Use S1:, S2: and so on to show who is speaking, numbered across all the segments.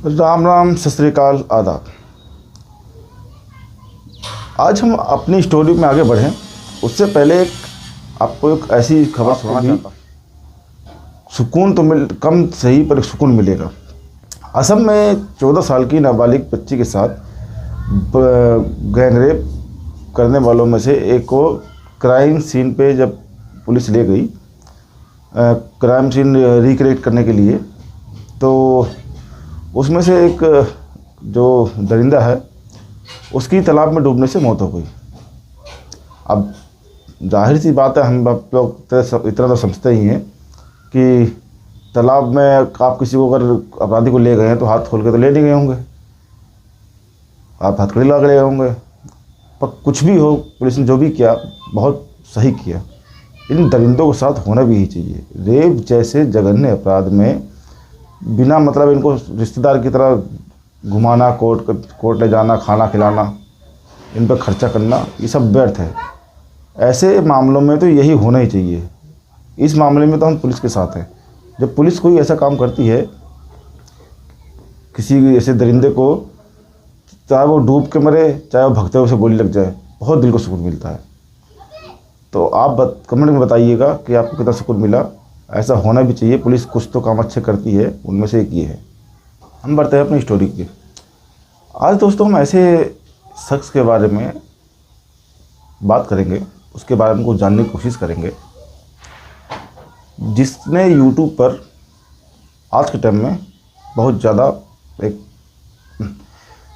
S1: राम राम, सत श्री अकाल, आदाब। आज हम अपनी स्टोरी में आगे बढ़ें उससे पहले आपको एक ऐसी खबर सुनाना चाहता हूँ। सुकून तो कम सही पर सुकून मिलेगा। असम में 14 साल की नाबालिग बच्ची के साथ गैंगरेप करने वालों में से एक को क्राइम सीन पे जब पुलिस ले गई क्राइम सीन रिक्रिएट करने के लिए, तो उसमें से एक जो दरिंदा है उसकी तालाब में डूबने से मौत हो गई। अब जाहिर सी बात है, हम आप लोग इतना तो समझते ही हैं कि तालाब में आप किसी को अगर अपराधी को ले गए हैं तो हाथ खोल के तो ले नहीं गए होंगे, आप हथकड़ी लगा के ले गए होंगे। पर कुछ भी हो, पुलिस ने जो भी किया बहुत सही किया। इन दरिंदों के साथ होना भी ही चाहिए। रेप जैसे जघन्य अपराध में बिना मतलब इनको रिश्तेदार की तरह घुमाना, कोर्ट ले जाना, खाना खिलाना, इन पर खर्चा करना, ये सब व्यर्थ है। ऐसे मामलों में तो यही होना ही चाहिए। इस मामले में तो हम पुलिस के साथ हैं। जब पुलिस कोई ऐसा काम करती है किसी ऐसे दरिंदे को, चाहे वो डूब के मरे चाहे वो भगते हुए उसे गोली लग जाए, बहुत दिल को सुकून मिलता है। तो आप कमेंट में बताइएगा कि आपको कितना सुकून मिला। ऐसा होना भी चाहिए। पुलिस कुछ तो काम अच्छे करती है, उनमें से एक ये है। हम बढ़ते हैं अपनी स्टोरी की। आज दोस्तों हम ऐसे शख्स के बारे में बात करेंगे, उसके बारे में कुछ जानने की कोशिश करेंगे जिसने यूट्यूब पर आज के टाइम में बहुत ज़्यादा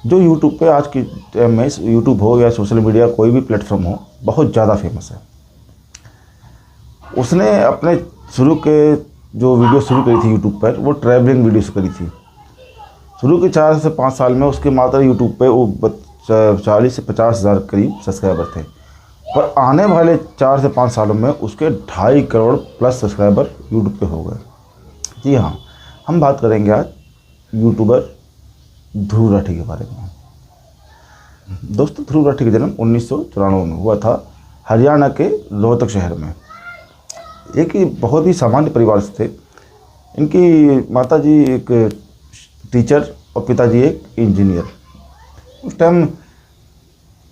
S1: जो यूट्यूब पे आज के टाइम में यूट्यूब हो या सोशल मीडिया कोई भी प्लेटफॉर्म हो, बहुत ज़्यादा फेमस है। उसने अपने शुरू के जो वीडियो शुरू करी थी यूट्यूब पर, वो ट्रैवलिंग वीडियोस करी थी। शुरू के 4 से 5 साल में उसके मात्र यूट्यूब पे वो 40 से 50 हज़ार करीब सब्सक्राइबर थे। पर आने वाले 4 से 5 सालों में उसके 2.5 करोड़ प्लस सब्सक्राइबर यूट्यूब पे हो गए। जी हाँ, हम बात करेंगे आज यूट्यूबर ध्रुव राठी के बारे में। दोस्तों, ध्रुव राठी का जन्म 1994 में हुआ था, हरियाणा के रोहतक शहर में। एक ही बहुत ही सामान्य परिवार से थे। इनकी माताजी एक टीचर और पिताजी एक इंजीनियर। उस टाइम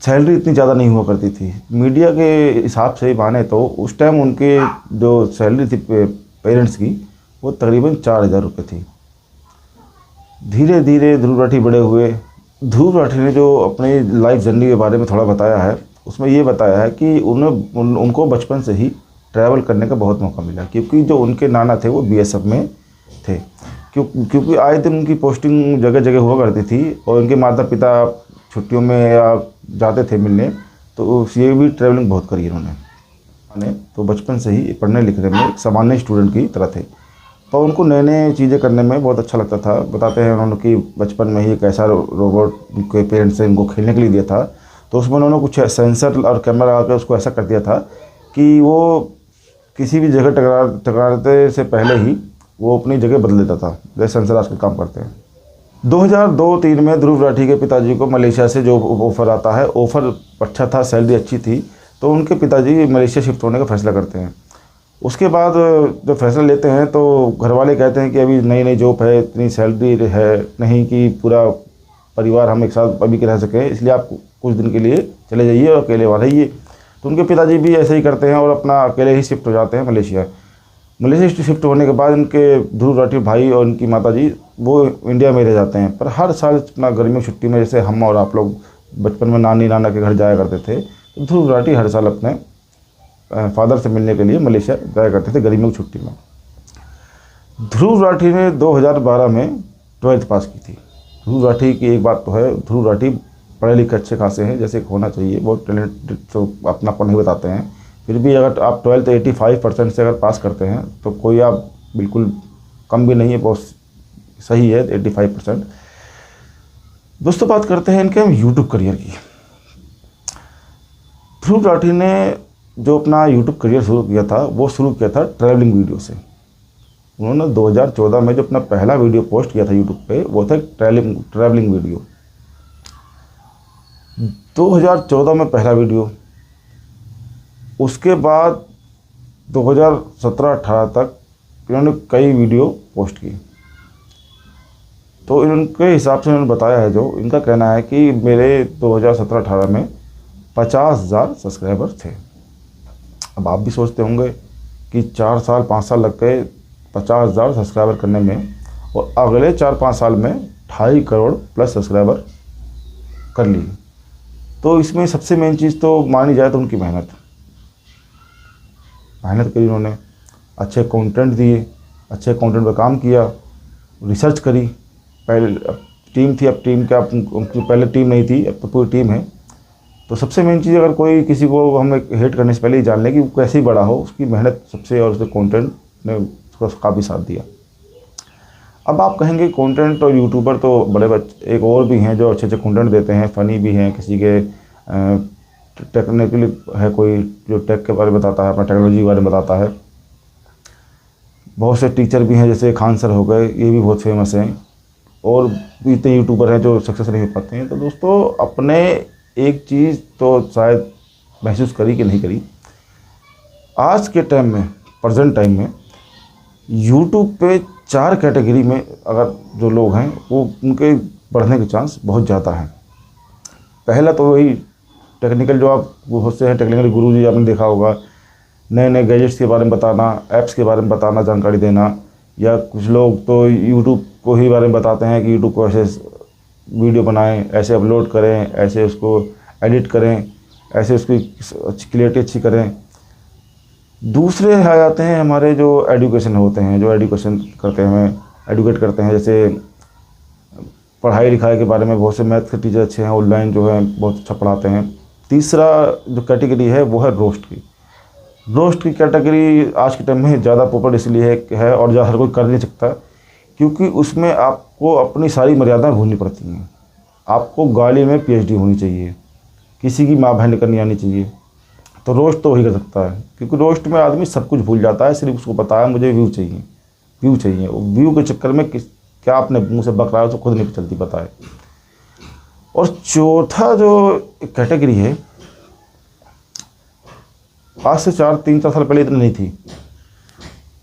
S1: सैलरी इतनी ज़्यादा नहीं हुआ करती थी। मीडिया के हिसाब से माने तो उस टाइम उनके जो सैलरी थी पेरेंट्स की, वो तकरीबन 4,000 रुपये थी। धीरे धीरे ध्रुव राठी बड़े हुए। ध्रुव राठी ने जो अपनी लाइफ जर्नी के बारे में थोड़ा बताया है, उसमें ये बताया है कि उनको बचपन से ही ट्रैवल करने का बहुत मौका मिला, क्योंकि जो उनके नाना थे वो बीएसएफ में थे। क्योंकि आए दिन उनकी पोस्टिंग जगह जगह हुआ करती थी और उनके माता पिता छुट्टियों में या जाते थे मिलने, तो ये भी ट्रैवलिंग बहुत करी इन्होंने। तो बचपन से ही पढ़ने लिखने में एक सामान्य स्टूडेंट की तरह थे, पर उनको नए नए चीज़ें करने में बहुत अच्छा लगता था। बताते हैं उन्होंने कि बचपन में ही एक ऐसा रोबोट उनके पेरेंट्स ने इनको खेलने के लिए दिया था, तो उसमें उन्होंने कुछ सेंसर और कैमरा लगा कर उसको ऐसा कर दिया था कि वो किसी भी जगह टकराते से पहले ही वो अपनी जगह बदल देता था, जैसे सेंसर आजकल काम करते हैं। 2002-3 में ध्रुव राठी के पिताजी को मलेशिया से जो ऑफ़र आता है, ऑफ़र अच्छा था, सैलरी अच्छी थी, तो उनके पिताजी मलेशिया शिफ्ट होने का फैसला करते हैं। उसके बाद जब फैसला लेते हैं तो घर वाले कहते हैं कि अभी नई नई जॉब है, इतनी सैलरी है नहीं कि पूरा परिवार हम एक साथ अभी के रह सकें, इसलिए आप कुछ दिन के लिए चले जाइए और अकेले वहाँ रहिए। तो उनके पिताजी भी ऐसे ही करते हैं और अपना अकेले ही शिफ्ट हो जाते हैं मलेशिया। मलेशिया शिफ्ट होने के बाद इनके ध्रुव राठी भाई और इनकी माताजी वो इंडिया में रह जाते हैं। पर हर साल अपना गर्मियों की छुट्टी में, जैसे हम और आप लोग बचपन में नानी नाना के घर जाया करते थे, तो ध्रुव राठी हर साल अपने फादर से मिलने के लिए मलेशिया जाया करते थे गर्मियों की छुट्टी में। ध्रुव राठी ने 2012 में 12th पास की थी। ध्रुव राठी की एक बात तो है, ध्रुव राठी पढ़े लिखे अच्छे खासे हैं, जैसे होना चाहिए। बहुत टैलेंटेड तो अपनापन नहीं बताते हैं, फिर भी अगर आप 12th 85% से अगर पास करते हैं तो कोई आप बिल्कुल कम भी नहीं है, बहुत सही है 85%। दोस्तों, बात करते हैं इनके हम यूट्यूब करियर की। ध्रुव राठी ने जो अपना यूट्यूब करियर शुरू किया था, वो शुरू किया था ट्रैवलिंग वीडियो से। उन्होंने 2014 में जो अपना पहला वीडियो पोस्ट किया था यूट्यूब पे, वो था ट्रैवलिंग वीडियो। 2014 में पहला वीडियो, उसके बाद 2017-18 तक इन्होंने कई वीडियो पोस्ट की। तो इनके हिसाब से इन्होंने बताया है, जो इनका कहना है कि मेरे 2017-18 में 50,000 सब्सक्राइबर थे। अब आप भी सोचते होंगे कि 4 साल 5 साल लग गए 50,000 सब्सक्राइबर करने में, और अगले 4-5 साल में 2.5 करोड़ प्लस सब्सक्राइबर कर लिए। तो इसमें सबसे मेन चीज़ तो मानी जाए तो उनकी मेहनत करी उन्होंने, अच्छे कंटेंट दिए, अच्छे कंटेंट पर काम किया, रिसर्च करी। पहले टीम थी, अब टीम क्या, उनकी पहले टीम नहीं थी, अब तो पूरी टीम है। तो सबसे मेन चीज़, अगर कोई किसी को हमें हेट करने से पहले ही जान लें कि वो कैसे ही बड़ा हो, उसकी मेहनत सबसे, और उसके कंटेंट ने उसको काफ़ी साथ दिया। अब आप कहेंगे कंटेंट और यूट्यूबर तो बड़े बच्चे एक और भी हैं जो अच्छे अच्छे कंटेंट देते हैं, फ़नी भी हैं, किसी के टेक्निकली है, कोई जो टेक के बारे में बताता है, अपना टेक्नोलॉजी के बारे में बताता है। बहुत से टीचर भी हैं, जैसे खान सर हो गए, ये भी बहुत फेमस हैं, और भी इतने यूट्यूबर हैं जो सक्सेस नहीं हो पाते हैं। तो दोस्तों, अपने एक चीज़ तो शायद महसूस करी कि नहीं करी, आज के टाइम में, प्रेजेंट टाइम में यूट्यूब पे 4 कैटेगरी में अगर जो लोग हैं वो उनके बढ़ने के चांस बहुत ज़्यादा हैं। पहला तो वही टेक्निकल, जो आप होते हैं टेक्निकल गुरुजी, आपने देखा होगा, नए नए गैजेट्स के बारे में बताना, ऐप्स के बारे में बताना, जानकारी देना। या कुछ लोग तो यूट्यूब को ही बारे में बताते हैं कि यूट्यूब को ऐसे वीडियो बनाएं, ऐसे अपलोड करें, ऐसे उसको एडिट करें, ऐसे उसकी क्लियरिटी अच्छी करें। दूसरे आ जाते हैं हमारे जो एजुकेशन होते हैं, जो एजुकेशन करते हैं, हमें एडुकेट करते हैं, जैसे पढ़ाई लिखाई के बारे में। बहुत से मैथ के टीचर अच्छे हैं, ऑनलाइन जो है बहुत अच्छा पढ़ाते हैं। तीसरा जो कैटेगरी है वो है रोस्ट की। रोस्ट की कैटेगरी आज के टाइम में ज़्यादा पॉपुलर इसलिए है और ज़्यादा हर कोई कर नहीं सकता, क्योंकि उसमें आपको अपनी सारी मर्यादा भूलनी पड़ती हैं। आपको गाली में PhD होनी चाहिए, किसी की माँ बहन करनी आनी चाहिए। तो रोस्ट तो वही कर सकता है, क्योंकि रोस्ट में आदमी सब कुछ भूल जाता है, सिर्फ उसको पता है मुझे व्यू चाहिए, व्यू चाहिए। व्यू के चक्कर में क्या अपने मुँह से बक रहा है तो खुद नहीं चलती पता है। और चौथा जो कैटेगरी है, आज से 3-4 साल पहले इतनी नहीं थी,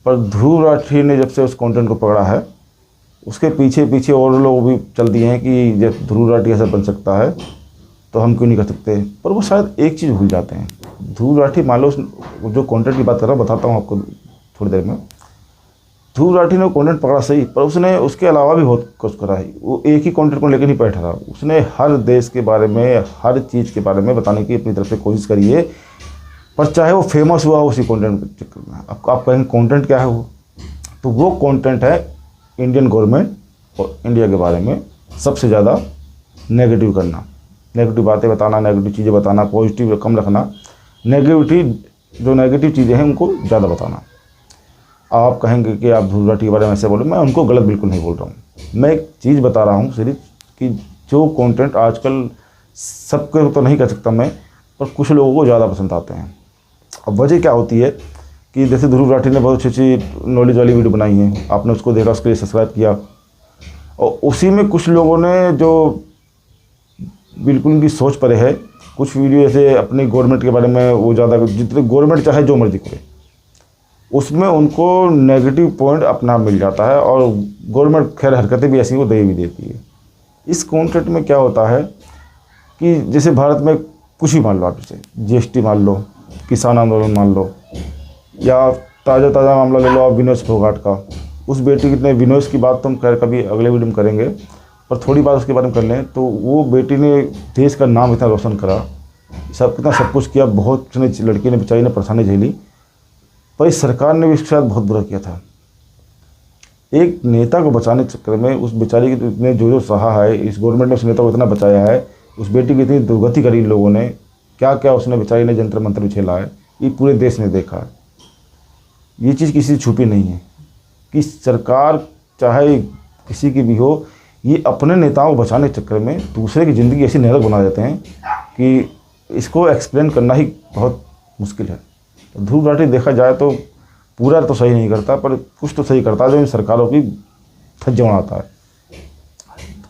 S1: पर ध्रुव राठी ने जब से उस कंटेंट को पकड़ा है, उसके पीछे पीछे और लोग भी चल दिए हैं कि जब ध्रुव राठी ऐसा बन सकता है तो हम क्यों नहीं कर सकते। पर वो शायद एक चीज़ भूल जाते हैं। ध्रुव राठी, मान लो जो कंटेंट की बात कर रहा हूँ, बताता हूँ आपको थोड़ी देर में। ध्रुव राठी ने कंटेंट पकड़ा सही, पर उसने उसके अलावा भी बहुत कुछ करा है। वो एक ही कंटेंट को लेकर नहीं बैठा रहा, उसने हर देश के बारे में, हर चीज़ के बारे में बताने की अपनी तरफ से कोशिश करी है। पर चाहे वो फेमस हुआ उसी कंटेंट के चक्कर में। आप कहेंगे कंटेंट क्या है वो, तो वो कंटेंट है इंडियन गवर्नमेंट और इंडिया के बारे में सबसे ज़्यादा नेगेटिव करना, नेगेटिव बातें बताना, नेगेटिव चीज़ें बताना, पॉजिटिव कम रखना, जो नेगेटिव चीज़ें हैं उनको ज़्यादा बताना। आप कहेंगे कि आप ध्रुव राठी के बारे में ऐसे बोलो, मैं उनको गलत बिल्कुल नहीं बोल रहा हूँ। मैं एक चीज़ बता रहा हूँ सिर्फ कि जो कंटेंट आजकल सबके तो नहीं कर सकता मैं, पर कुछ लोगों को ज़्यादा पसंद आते हैं। अब वजह क्या होती है कि जैसे ध्रुव राठी ने बहुत अच्छी नॉलेज वाली वीडियो बनाई है, आपने उसको देखा, उसके लिए सब्सक्राइब किया, और उसी में कुछ लोगों ने जो बिल्कुल उनकी सोच परे है, कुछ वीडियो ऐसे अपनी गवर्नमेंट के बारे में, वो ज़्यादा, जितने गवर्नमेंट चाहे जो मर्जी करे, उसमें उनको नेगेटिव पॉइंट अपना मिल जाता है, और गवर्नमेंट खैर हरकतें भी ऐसी वो दे भी देती है। इस कॉन्टेंट में क्या होता है कि जैसे भारत में कुछ ही मान लो, आप जैसे GST मान लो, किसान आंदोलन मान लो, या ताज़ा मामला ले लो आप विनोद फोगाट का। उस बेटी कितने विनोद की बात तो हम खैर कभी अगले वीडियो में करेंगे, पर थोड़ी बात उसके बारे में कर लें। तो वो बेटी ने देश का नाम इतना रोशन करा, कितना सब कुछ किया, बहुत लड़की ने बेचारी ने परेशानी झेली, पर इस सरकार ने भी इसके साथ बहुत बुरा किया था। एक नेता को बचाने के चक्कर में उस बेचारी की इतने जो सहा है, इस गवर्नमेंट ने उस नेता को इतना बचाया है, उस बेटी की इतनी दुर्गति करी लोगों ने, क्या क्या उसने बेचारी ने जंतर मंतर झेला है, ये पूरे देश ने देखा है। ये चीज़ किसी से छुपी नहीं है कि सरकार चाहे किसी की भी हो, ये अपने नेताओं को बचाने के चक्कर में दूसरे की ज़िंदगी ऐसी नरक बना देते हैं कि इसको एक्सप्लेन करना ही बहुत मुश्किल है। तो ध्रुव राठी देखा जाए तो पूरा तो सही नहीं करता, पर कुछ तो सही करता है, जो इन सरकारों की धज्जियां उड़ाता है।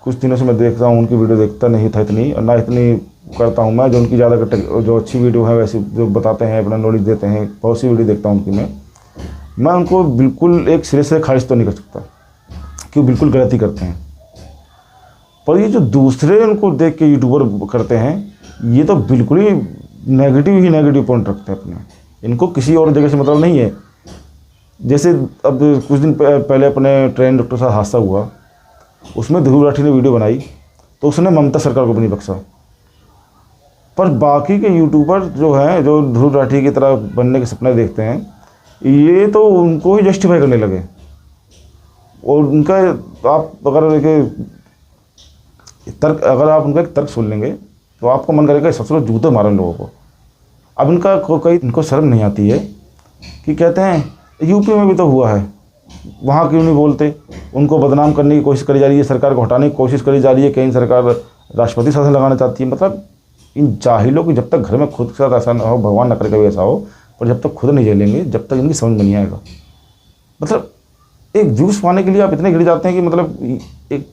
S1: कुछ दिनों से मैं देखता हूँ, उनकी वीडियो देखता नहीं था इतनी, और ना इतनी करता हूँ मैं। जो उनकी ज़्यादा जो अच्छी वीडियो है वैसे जो बताते हैं, अपना नॉलेज देते हैं, बहुत सी वीडियो देखता हूँ उनकी मैं उनको बिल्कुल एक सिरे से खारिज तो नहीं कर सकता कि वो बिल्कुल गलती करते हैं। पर ये जो दूसरे उनको देख के यूट्यूबर करते हैं, ये तो बिल्कुल ही नेगेटिव पॉइंट रखते हैं अपने। इनको किसी और जगह से मतलब नहीं है। जैसे अब कुछ दिन पहले अपने ट्रेन डॉक्टर साहब हादसा हुआ, उसमें ध्रुव राठी ने वीडियो बनाई तो उसने ममता सरकार को भी नहीं बख्शा। पर बाकी के यूट्यूबर जो हैं, जो ध्रुव राठी की तरह बनने के सपने देखते हैं, ये तो उनको ही जस्टिफाई करने लगे। और उनका आप अगर आप उनका एक तर्क सुन लेंगे तो आपको मन करेगा ससुर जूते मारे लोगों को। अब इनको शर्म नहीं आती है कि कहते हैं यूपी में भी तो हुआ है, वहाँ क्यों नहीं बोलते। उनको बदनाम करने की कोशिश करी जा रही है, सरकार को हटाने की कोशिश करी जा रही है, कहीं सरकार राष्ट्रपति शासन लगाना चाहती है। मतलब इन जाहिलों की जब तक घर में खुद के साथ ऐसा ना हो, भगवान न करे कभी ऐसा हो, पर जब तक खुद नहीं झेलेंगे जब तक इनकी समझ में नहीं आएगा। मतलब एक व्यूज़ पाने के लिए आप इतने गिर जाते हैं कि मतलब एक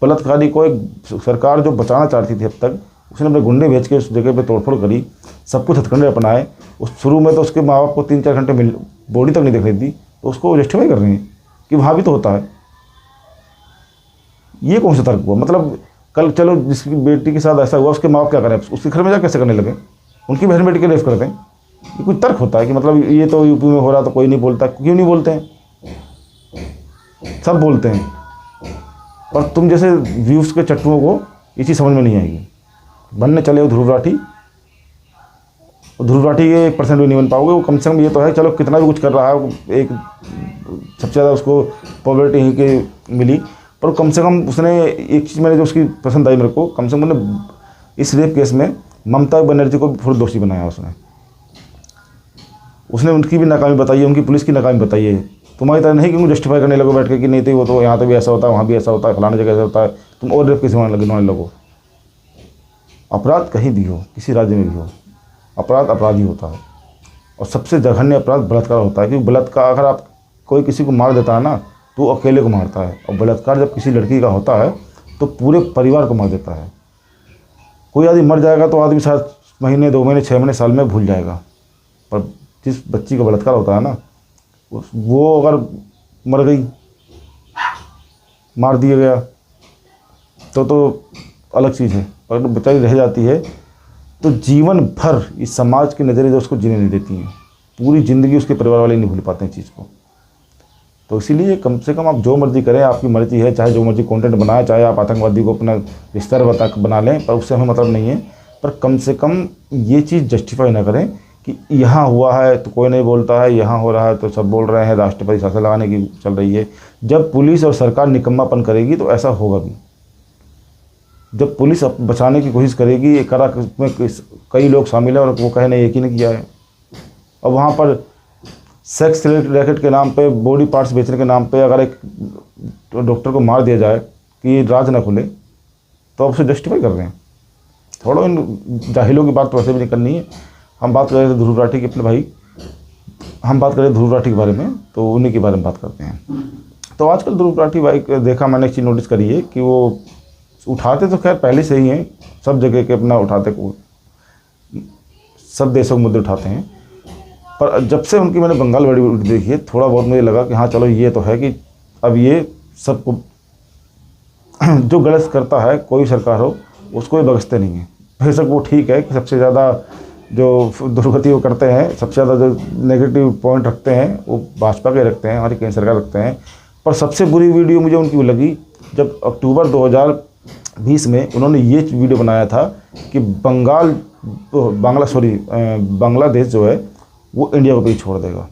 S1: बलात्कारी को एक सरकार जो बचाना चाहती थी अब तक, उसने अपने गुंडे भेज के उस जगह पे तोड़फोड़ करी, सब कुछ हथकंडे अपनाए। उस शुरू में तो उसके माँ बाप को 3-4 घंटे बॉडी तक नहीं देख रही थी, तो उसको जस्टिफाई कर रहे हैं कि वहाँ भी तो होता है। ये कौन सा तर्क हुआ? मतलब कल चलो जिसकी बेटी के साथ ऐसा हुआ, उसके माँ बाप क्या करें, उसके घर में जा कैसे करने लगे, उनकी बहन बेटी के रेप कर दें। ये कोई तर्क होता है कि मतलब ये तो यूपी में हो रहा तो कोई नहीं बोलता। क्यों नहीं बोलते हैं? सब बोलते हैं, पर तुम जैसे व्यूज़ के चट्टुओं को ये चीज़ समझ में नहीं आएगी। बनने चले हो ध्रुव राठी के 1% भी नहीं बन पाओगे। वो कम से कम ये तो है, चलो कितना भी कुछ कर रहा है, एक सबसे ज़्यादा उसको पॉपुलरिटी ही के मिली, पर कम से कम उसने एक चीज़ मैंने जो उसकी पसंद आई मेरे को, कम से कम उन्होंने इस रेप केस में ममता बनर्जी को फिर दोषी बनाया। उसने उनकी भी नाकामी बताई है, उनकी पुलिस की नाकामी बताई है। तुम्हारी तरह नहीं कि उनको जस्टिफाई करने लगो बैठ के कि नहीं तो वो तो यहाँ तो भी ऐसा होता है, वहाँ भी ऐसा होता है, फलाने जगह ऐसा होता है, तुम और रेप कैसे बनाने लगो। अपराध कहीं भी हो, किसी राज्य में भी हो, अपराध ही होता है। और सबसे जघन्य अपराध बलात्कार होता है, क्योंकि बलात्कार अगर आप कोई किसी को मार देता है ना तो वो अकेले को मारता है, और बलात्कार जब किसी लड़की का होता है तो पूरे परिवार को मार देता है। कोई आदमी मर जाएगा तो आदमी 7 महीने, 2 महीने, 6 महीने, साल में भूल जाएगा, पर जिस बच्ची का बलात्कार होता है ना, वो अगर मर गई, मार दिया गया तो अलग चीज़ है, पर अगर बेचारी रह जाती है तो जीवन भर इस समाज की नज़रें जो उसको जीने नहीं देती हैं, पूरी ज़िंदगी उसके परिवार वाले नहीं भूल पाते हैं चीज़ को। तो इसीलिए कम से कम आप जो मर्ज़ी करें, आपकी मर्ज़ी है, चाहे जो मर्ज़ी कंटेंट बनाए, चाहे आप आतंकवादी को अपना रिश्तेदार बना लें, पर उससे हमें मतलब नहीं है। पर कम से कम ये चीज़ जस्टिफाई ना करें कि यहाँ हुआ है तो कोई नहीं बोलता है, यहाँ हो रहा है तो सब बोल रहे हैं, राष्ट्रपति शासन लगाने की चल रही है। जब पुलिस और सरकार निकम्मापन करेगी तो ऐसा होगा भी। जब पुलिस बचाने की कोशिश करेगी, एक में कई लोग शामिल हैं और वो कहे नहीं एक ही ने किया है, और वहाँ पर सेक्स रैकेट के नाम पे, बॉडी पार्ट्स बेचने के नाम पे अगर एक डॉक्टर को मार दिया जाए कि राज ना खुले, तो आप उसे जस्टिफाई कर रहे हैं। थोड़ा इन जाहिलों की बात तो वैसे भी नहीं करनी है। हम बात कर रहे थे ध्रुव राठी के अपने भाई, हम बात करें ध्रुव राठी के बारे में तो उन्हीं के बारे में बात करते हैं। तो आजकल ध्रुव राठी भाई देखा मैंने एक चीज़ नोटिस करी है कि वो उठाते तो खैर पहले से ही हैं, सब जगह के अपना उठाते को, सब देशों के मुद्दे उठाते हैं, पर जब से उनकी मैंने बंगाल बड़ी देखी है, थोड़ा बहुत मुझे लगा कि हाँ चलो ये तो है कि अब ये सबको जो गलत करता है कोई सरकार हो उसको ये बख्शते नहीं हैं। बेशक वो ठीक है कि सबसे ज़्यादा जो दुर्गति वो करते हैं, सबसे ज़्यादा जो नेगेटिव पॉइंट रखते हैं वो भाजपा के रखते हैं, हमारी केंद्र सरकार रखते हैं। पर सबसे बुरी वीडियो मुझे उनकी वो लगी जब अक्टूबर 2020 में उन्होंने ये वीडियो बनाया था कि बांग्लादेश जो है वो इंडिया को भी छोड़ देगा।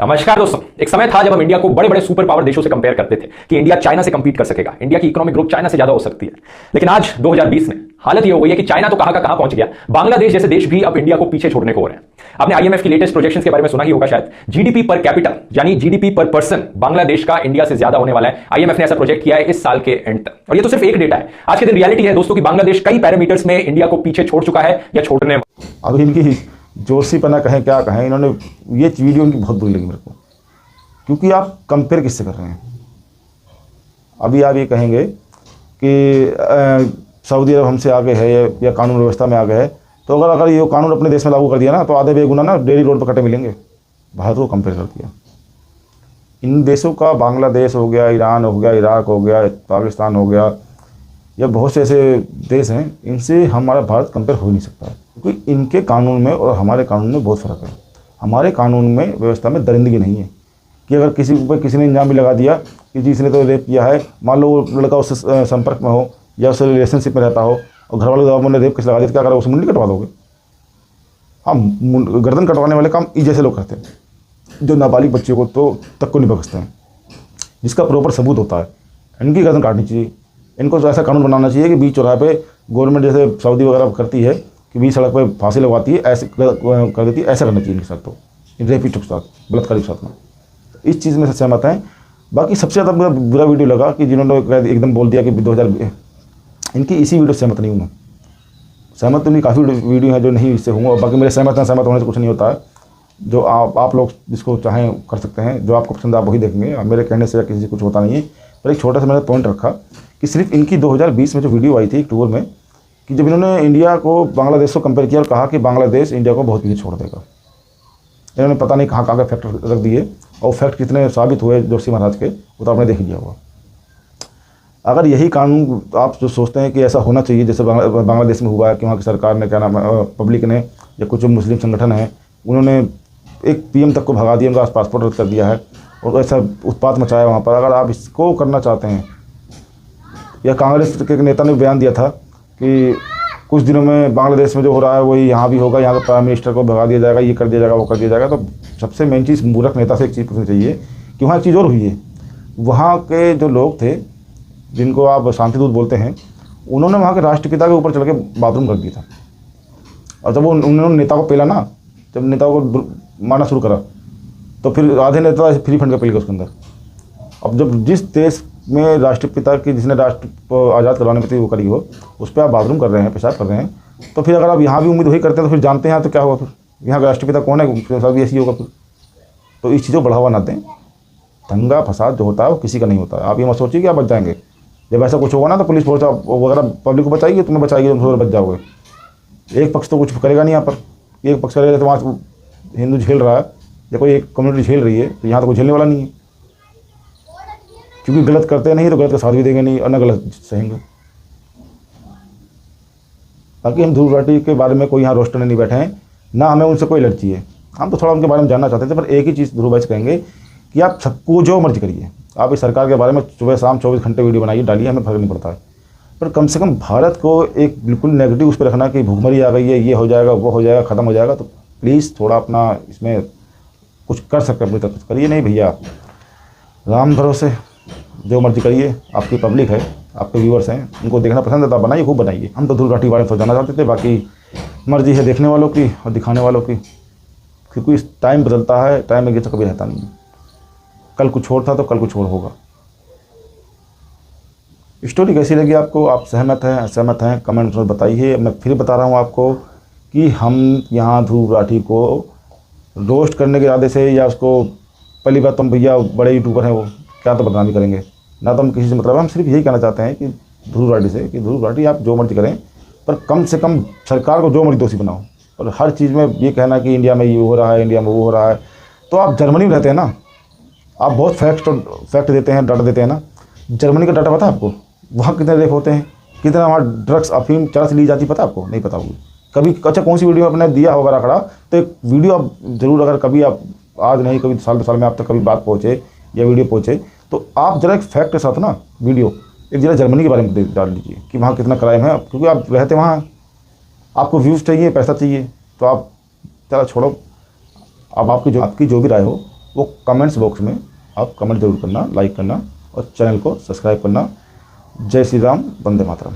S2: नमस्कार दोस्तों, एक समय था जब हम इंडिया को बड़े बड़े सुपर पावर देशों से कंपेयर करते थे कि इंडिया चाइना से कंपीट कर सकेगा, इंडिया की इकोनॉमिक ग्रोथ चाइना से ज्यादा हो सकती है। लेकिन आज 2020 में हालत ये हो गई है कि चाइना तो कहां का कहां पहुंच गया, बांग्लादेश जैसे देश भी अब इंडिया को पीछे छोड़ने को हो रहे हैं। आपने आईएमएफ की लेटेस्ट प्रोजेक्शंस के बारे में सुना ही होगा शायद। जीडीपी पर कैपिटल यानी जीडीपी पर पर्सन बांग्लादेश का इंडिया से ज्यादा होने वाला है। आईएमएफ ने ऐसा प्रोजेक्ट किया है इस साल के एंड तक, और ये तो सिर्फ एक डेटा है। आज के दिन रियलिटी है दोस्तों कि बांग्लादेश कई पैरामीटर्स में इंडिया को पीछे छोड़ चुका है या छोड़ने।
S1: अब इनकी जोशीपना कहें क्या कहें, इन्होंने ये वीडियो उनकी बहुत बुरी लगी मेरे को, क्योंकि आप कंपेयर किससे कर रहे हैं। अभी आप ये कहेंगे कि सऊदी अरब हमसे आगे है या कानून व्यवस्था में आगे है, तो अगर ये कानून अपने देश में लागू कर दिया ना तो आधे बेगुना ना डेली रोड पर कटे मिलेंगे। भारत को कंपेयर कर दिया। इन देशों का, बांग्लादेश हो गया, ईरान हो गया, इराक हो गया, पाकिस्तान हो गया, या बहुत से ऐसे देश हैं, इनसे हमारा भारत कंपेयर हो ही नहीं सकता है, क्योंकि इनके कानून में और हमारे कानून में बहुत फ़र्क है। हमारे कानून में, व्यवस्था में दरिंदगी नहीं है कि अगर किसी ऊपर किसी ने इल्ज़ाम भी लगा दिया कि जिसने तो रेप किया है, मान लो वो लड़का उससे संपर्क में हो या उससे रिलेशनशिप में रहता हो और घर वाले दबाव ने रेप केस लगा दिया, तो क्या करोगे, उसे मुंडी कटवा दोगे? हाँ, गर्दन कटवाने वाले काम ई जैसे लोग करते हैं, जो नाबालिग बच्चे को तो तक को नहीं बख्शते हैं, जिसका प्रॉपर सबूत होता है। इनकी गर्दन काटनी चाहिए। इनको तो ऐसा कानून बनाना चाहिए कि बीच चौराहे पे गवर्नमेंट जैसे सऊदी वगैरह करती है कि बीच सड़क पे फांसी लगवाती है, ऐसे कर देती है, ऐसा करना चाहिए इनके साथ, तो रेपिस्ट के साथ, बलात्कारी के साथ में। इस चीज़ में सहमत हैं। बाकी सबसे ज़्यादा मुझे बुरा वीडियो लगा कि जिन्होंने एकदम बोल दिया कि 2000, इनकी इसी वीडियो से सहमत नहीं हूँ मैं। सहमत तो नहीं, काफ़ी वीडियो हैं जो नहीं इससे हूँ, और बाकी मेरे सहमत होने से कुछ नहीं होता है। जो आप लोग जिसको चाहें कर सकते हैं, जो आपको पसंद आप वही देखेंगे, और मेरे कहने से किसी से कुछ होता नहीं है। पर एक छोटा सा मैंने पॉइंट रखा कि सिर्फ इनकी 2020 में जो वीडियो आई थी एक टूर में, कि जब इन्होंने इंडिया को बांग्लादेश को कंपेयर किया और कहा कि बांग्लादेश इंडिया को बहुत पीछे छोड़ देगा। इन्होंने पता नहीं कहाँ कहाँ के फैक्ट रख दिए, और फैक्ट कितने साबित हुए जोशी महाराज के, वो तो आपने देख लिया होगा। अगर यही कानून आप जो सोचते हैं कि ऐसा होना चाहिए जैसे बांग्लादेश में हुआ है, कि वहाँ की सरकार ने, क्या नाम है, पब्लिक ने या कुछ मुस्लिम संगठन हैं, उन्होंने एक पीएम तक को भगा दिया, उनका पासपोर्ट रद्द कर दिया है और ऐसा उत्पात मचाया वहाँ पर। अगर आप इसको करना चाहते हैं, या कांग्रेस के नेता ने बयान दिया था कि कुछ दिनों में बांग्लादेश में जो हो रहा है वही यहाँ भी होगा, यहाँ के प्राइम मिनिस्टर को भगा दिया जाएगा, ये कर दिया जाएगा, वो कर दिया जाएगा, तो सबसे मेन चीज़ मूर्ख नेता से एक चीज़ पूछनी चाहिए कि वहाँ एक चीज़ और हुई है। वहाँ के जो लोग थे जिनको आप शांतिदूत बोलते हैं, उन्होंने वहाँ के राष्ट्रपिता के ऊपर चढ़ के बाथरूम कर दिया था, और जब उन्होंने नेता को पेला ना, जब नेता को मारना शुरू करा, तो फिर आधे नेता फ्री फंड का पेल गया उसके अंदर। अब जब जिस देश में राष्ट्रपिता की, जिसने राष्ट्र को आज़ाद करवाने में वो करी हो, उस पर आप बाथरूम कर रहे हैं, पेशाब कर रहे हैं, तो फिर अगर आप यहाँ भी उम्मीद वही करते हैं तो फिर जानते हैं तो क्या होगा, फिर यहाँ का राष्ट्रपिता कौन है, सब ऐसी होगा फिर। तो इस चीज़ों को बढ़ावा ना दें। दंगा फसाद जो होता है वो किसी का नहीं होता है। आप ये मत सोचिए कि आप बच जाएंगे। जब ऐसा कुछ होगा ना तो पुलिस फोर्स वगैरह पब्लिक को बचाएगी, तुम्हें बचाएगी, तुम थोड़ा बच जाओगे। एक पक्ष तो कुछ करेगा नहीं यहाँ पर, एक पक्ष करेगा तो वहाँ हिंदू झेल रहा है या कोई एक कम्युनिटी झेल रही है, तो यहाँ तो कोई झेलने वाला नहीं है, क्योंकि गलत करते नहीं तो गलत का साथ भी देंगे नहीं और न गलत सहेंगे। बाकी हम ध्रुव राठी के बारे में कोई यहाँ रोस्ट नहीं बैठे हैं, ना हमें उनसे कोई एलर्जी है। हम तो थोड़ा उनके बारे में जानना चाहते थे, पर एक ही चीज़ ध्रुव भाई से कहेंगे कि आप सबको जो मर्जी करिए, आप इस सरकार के बारे में सुबह शाम 24 घंटे वीडियो बनाइए, डालिए, हमें फर्क नहीं पड़ता है। पर कम से कम भारत को एक बिल्कुल नेगेटिव उस पर रखना कि भूखमरी आ गई है, ये हो जाएगा, वो हो जाएगा, ख़त्म हो जाएगा, तो प्लीज़ थोड़ा अपना इसमें कुछ कर सकते अपनी तरफ करिए। नहीं भैया, राम भरोसे जो मर्जी करिए, आपकी पब्लिक है, आपके व्यूअर्स हैं, उनको देखना पसंद है तो बनाइए, खूब बनाइए। हम तो ध्रुव राठी के बारे में जाना चाहते थे, बाकी मर्जी है देखने वालों की और दिखाने वालों की, क्योंकि इस टाइम बदलता है, टाइम एक जैसा कभी रहता नहीं है। कल कुछ और था तो कल कुछ और होगा। स्टोरी कैसी लगी आपको, आप सहमत हैं असहमत हैं, कमेंट में बताइए। मैं फिर बता रहा हूँ आपको कि हम यहाँ ध्रुव राठी को रोस्ट करने के इरादे से, या उसको, पहली बात तो हम भैया बड़े यूट्यूबर हैं, वो क्या तो बदनामी करेंगे ना, तो हम किसी से मतलब, हम सिर्फ यही कहना चाहते हैं कि ध्रुव राठी से कि ध्रुव राठी आप जो मर्जी करें, पर कम से कम सरकार को जो मर्जी दोषी बनाओ। और हर चीज़ में ये कहना कि इंडिया में ये हो रहा है, इंडिया में वो हो रहा है, तो आप जर्मनी में रहते हैं ना, आप बहुत फैक्ट देते हैं, डाटा देते हैं ना। जर्मनी का डाटा पता है आपको? वहाँ कितने रेप होते हैं, कितना वहाँ ड्रग्स अफीम चरस ली जाती, पता आपको? नहीं पता होगी कभी। अच्छा, कौन सी वीडियो में आपने दिया होगा रखड़ा, तो एक वीडियो आप ज़रूर, अगर कभी आप आज नहीं कभी साल 2 साल में आप तक कभी बात पहुँचे या वीडियो पहुँचे, तो आप ज़रा एक फैक्ट के साथ ना वीडियो एक जरा जर्मनी के बारे में डाल लीजिए कि वहाँ कितना क्राइम है, क्योंकि आप रहते वहाँ, आपको व्यूज़ चाहिए, पैसा चाहिए, तो आप चलो छोड़ो। अब आपकी जो भी राय हो वो कमेंट्स बॉक्स में आप कमेंट जरूर करना, लाइक करना और चैनल को सब्सक्राइब करना। जय श्री राम, वंदे मातरम।